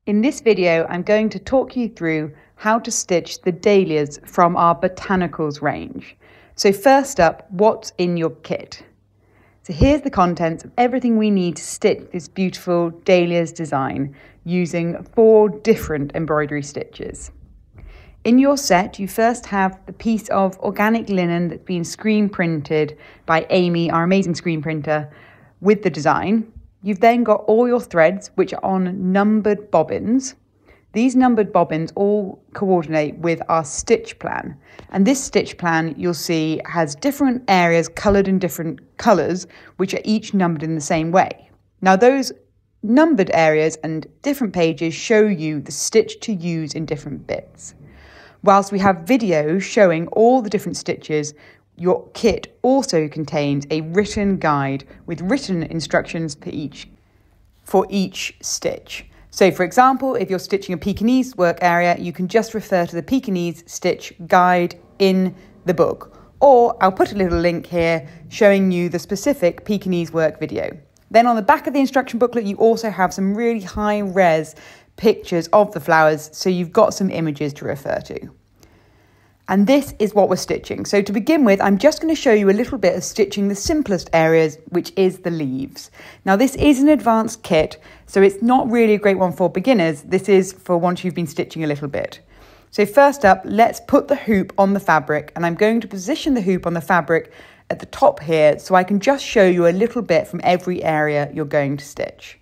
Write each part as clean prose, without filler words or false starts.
In this video, I'm going to talk you through how to stitch the dahlias from our botanicals range. So first up, what's in your kit? So here's the contents of everything we need to stitch this beautiful dahlias design using 4 different embroidery stitches. In your set, you first have the piece of organic linen that's been screen printed by Amy, our amazing screen printer, with the design. You've then got all your threads, which are on numbered bobbins. These numbered bobbins all coordinate with our stitch plan. And this stitch plan, you'll see, has different areas coloured in different colours, which are each numbered in the same way. Now, those numbered areas and different pages show you the stitch to use in different bits. Whilst we have videos showing all the different stitches, your kit also contains a written guide with written instructions for each stitch. So for example, if you're stitching a Pekingese work area, you can just refer to the Pekingese stitch guide in the book. Or I'll put a little link here showing you the specific Pekingese work video. Then on the back of the instruction booklet, you also have some really high res pictures of the flowers, so you've got some images to refer to. And this is what we're stitching. So to begin with, I'm just going to show you a little bit of stitching the simplest areas, which is the leaves. Now this is an advanced kit, so it's not really a great one for beginners. This is for once you've been stitching a little bit. So first up, let's put the hoop on the fabric, and I'm going to position the hoop on the fabric at the top here so I can just show you a little bit from every area you're going to stitch.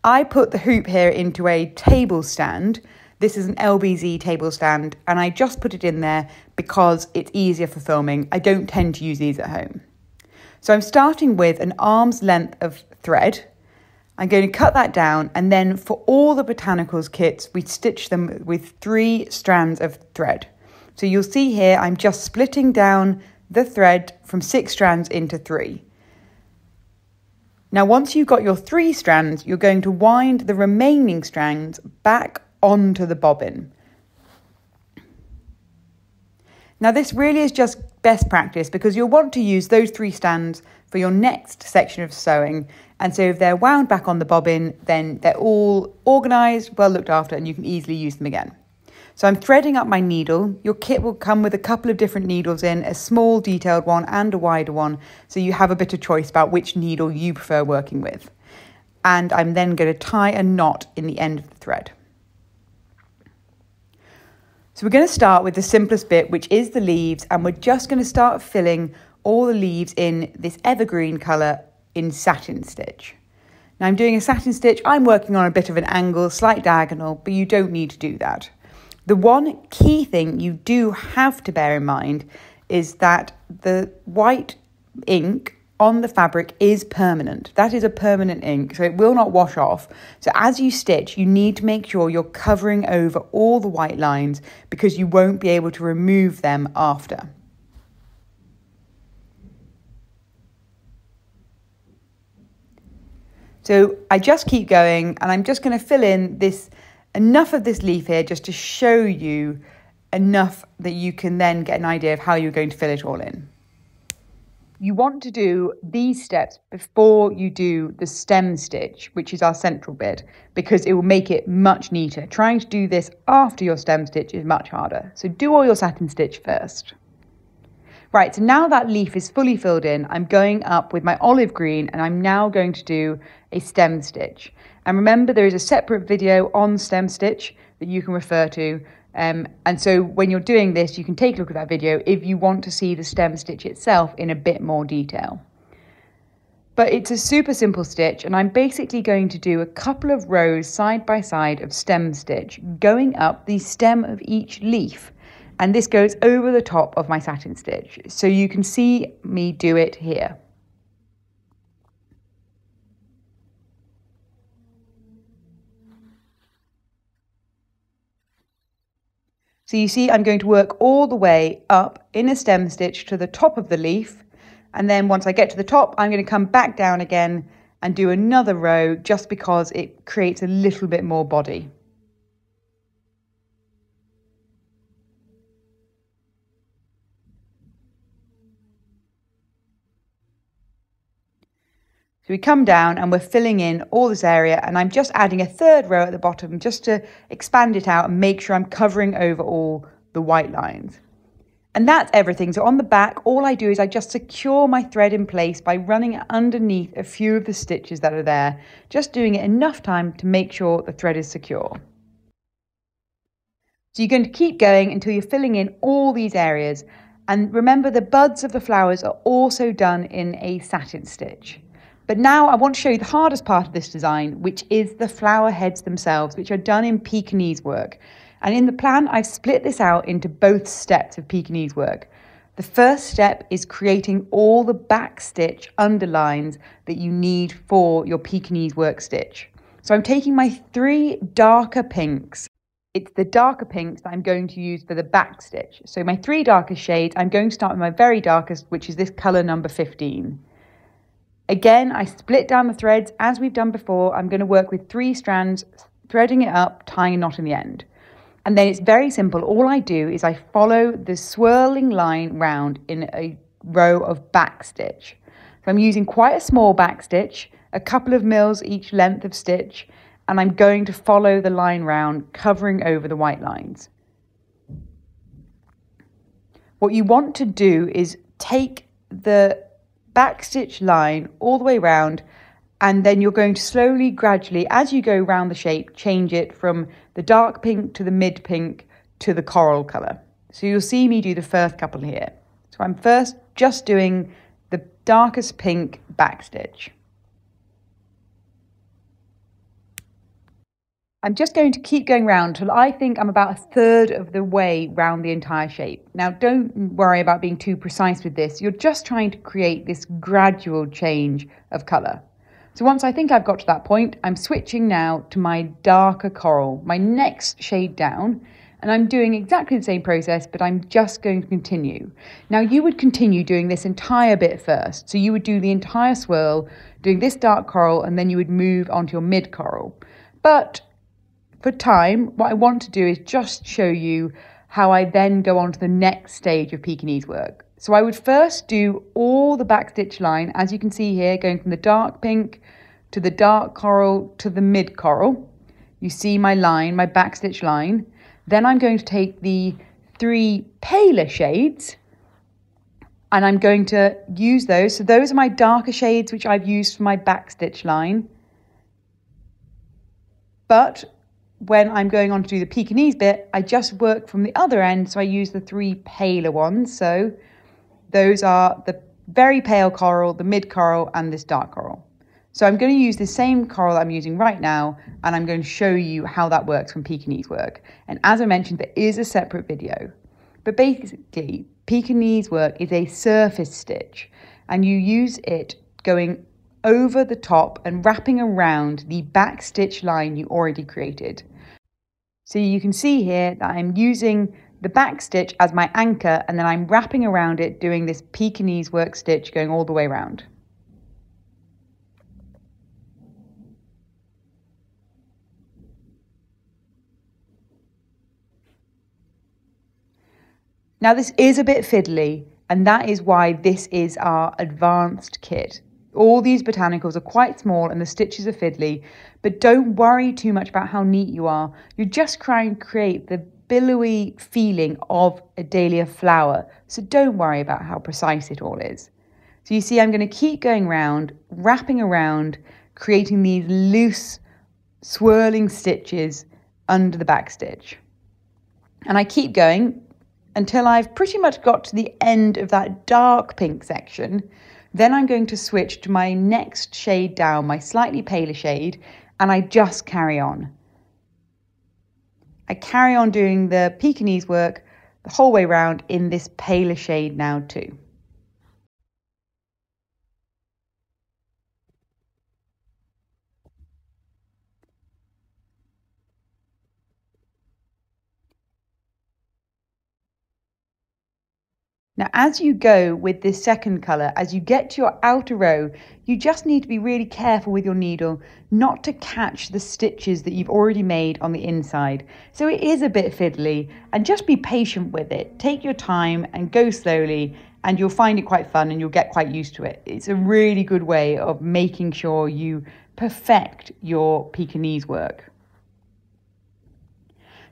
I put the hoop here into a table stand. This is an LBZ table stand, and I just put it in there because it's easier for filming. I don't tend to use these at home. So I'm starting with an arm's length of thread. I'm going to cut that down, and then for all the botanicals kits, we stitch them with 3 strands of thread. So you'll see here, I'm just splitting down the thread from 6 strands into 3. Now, once you've got your 3 strands, you're going to wind the remaining strands back onto the bobbin. Now this really is just best practice because you'll want to use those 3 strands for your next section of sewing, and so if they're wound back on the bobbin, then they're all organised, well looked after, and you can easily use them again. So I'm threading up my needle. Your kit will come with a couple of different needles in, a small detailed one and a wider one, so you have a bit of choice about which needle you prefer working with. And I'm then going to tie a knot in the end of the thread. So we're going to start with the simplest bit, which is the leaves, and we're just going to start filling all the leaves in this evergreen colour in satin stitch. Now I'm doing a satin stitch. I'm working on a bit of an angle, slight diagonal, but you don't need to do that. The one key thing you do have to bear in mind is that the white ink on the fabric is permanent. That is a permanent ink, so it will not wash off. So as you stitch, you need to make sure you're covering over all the white lines because you won't be able to remove them after. So I just keep going, and I'm just going to fill in enough of this leaf here just to show you enough that you can then get an idea of how you're going to fill it all in. You want to do these steps before you do the stem stitch, which is our central bit, because it will make it much neater. Trying to do this after your stem stitch is much harder. So do all your satin stitch first. Right, so now that leaf is fully filled in, I'm going up with my olive green, and I'm now going to do a stem stitch. And remember, there is a separate video on stem stitch that you can refer to. And so when you're doing this, you can take a look at that video if you want to see the stem stitch itself in a bit more detail. But it's a super simple stitch, and I'm basically going to do a couple of rows side by side of stem stitch going up the stem of each leaf. And this goes over the top of my satin stitch. So you can see me do it here. So you see, I'm going to work all the way up in a stem stitch to the top of the leaf. And then once I get to the top, I'm going to come back down again and do another row just because it creates a little bit more body. So we come down and we're filling in all this area, and I'm just adding a third row at the bottom just to expand it out and make sure I'm covering over all the white lines. And that's everything. So on the back, all I do is I just secure my thread in place by running it underneath a few of the stitches that are there, just doing it enough time to make sure the thread is secure. So you're going to keep going until you're filling in all these areas. And remember, the buds of the flowers are also done in a satin stitch. But now I want to show you the hardest part of this design, which is the flower heads themselves, which are done in Pekingese work. And in the plan, I've split this out into both steps of Pekingese work. The first step is creating all the back stitch underlines that you need for your Pekingese work stitch. So I'm taking my 3 darker pinks. It's the darker pinks that I'm going to use for the back stitch. So my 3 darkest shades, I'm going to start with my very darkest, which is this colour number 15. Again, I split down the threads as we've done before. I'm going to work with 3 strands, threading it up, tying a knot in the end. And then it's very simple. All I do is I follow the swirling line round in a row of back stitch. So I'm using quite a small back stitch, a couple of mils each length of stitch, and I'm going to follow the line round, covering over the white lines. What you want to do is take the back stitch line all the way around, and then you're going to slowly, gradually, as you go around the shape, change it from the dark pink to the mid pink to the coral colour. So you'll see me do the first couple here. So I'm first just doing the darkest pink back stitch. I'm just going to keep going round till I think I'm about a third of the way round the entire shape. Now, don't worry about being too precise with this. You're just trying to create this gradual change of colour. So once I think I've got to that point, I'm switching now to my darker coral, my next shade down, and I'm doing exactly the same process, but I'm just going to continue. Now, you would continue doing this entire bit first. So you would do the entire swirl, doing this dark coral, and then you would move onto your mid coral. But for time, what I want to do is just show you how I then go on to the next stage of Pekingese work. So I would first do all the back stitch line, as you can see here, going from the dark pink to the dark coral to the mid coral. You see my line, my back stitch line. Then I'm going to take the 3 paler shades and I'm going to use those. So those are my darker shades, which I've used for my back stitch line. But when I'm going on to do the Pekingese bit, I just work from the other end. So I use the 3 paler ones. So those are the very pale coral, the mid coral, and this dark coral. So I'm going to use the same coral that I'm using right now, and I'm going to show you how that works from Pekingese work. And as I mentioned, there is a separate video. But basically, Pekingese work is a surface stitch, and you use it going over the top and wrapping around the back stitch line you already created. So you can see here that I'm using the back stitch as my anchor, and then I'm wrapping around it doing this Pekingese work stitch going all the way around. Now this is a bit fiddly, and that is why this is our advanced kit. All these botanicals are quite small and the stitches are fiddly, but don't worry too much about how neat you are. You're just trying to create the billowy feeling of a dahlia flower, so don't worry about how precise it all is. So you see I'm going to keep going round, wrapping around, creating these loose swirling stitches under the back stitch. And I keep going until I've pretty much got to the end of that dark pink section. Then I'm going to switch to my next shade down, my slightly paler shade, and I just carry on. I carry on doing the Pekingese work the whole way round in this paler shade now too. Now, as you go with this second colour, as you get to your outer row, you just need to be really careful with your needle not to catch the stitches that you've already made on the inside. So it is a bit fiddly, and just be patient with it. Take your time and go slowly, and you'll find it quite fun and you'll get quite used to it. It's a really good way of making sure you perfect your Pekingese work.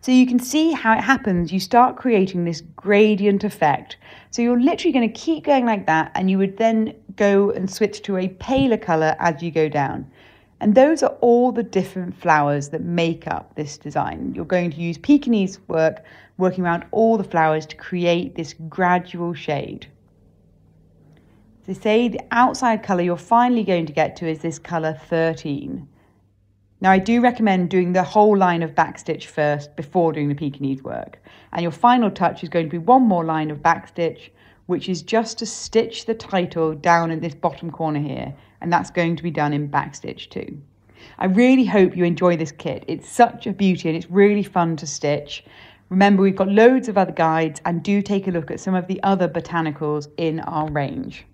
So you can see how it happens. You start creating this gradient effect. So you're literally going to keep going like that, and you would then go and switch to a paler colour as you go down. And those are all the different flowers that make up this design. You're going to use Pekingese work, working around all the flowers to create this gradual shade. So say the outside colour you're finally going to get to is this colour 13. Now, I do recommend doing the whole line of backstitch first before doing the Pekingese work. And your final touch is going to be one more line of backstitch, which is just to stitch the title down in this bottom corner here. And that's going to be done in backstitch too. I really hope you enjoy this kit. It's such a beauty and it's really fun to stitch. Remember, we've got loads of other guides, and do take a look at some of the other botanicals in our range.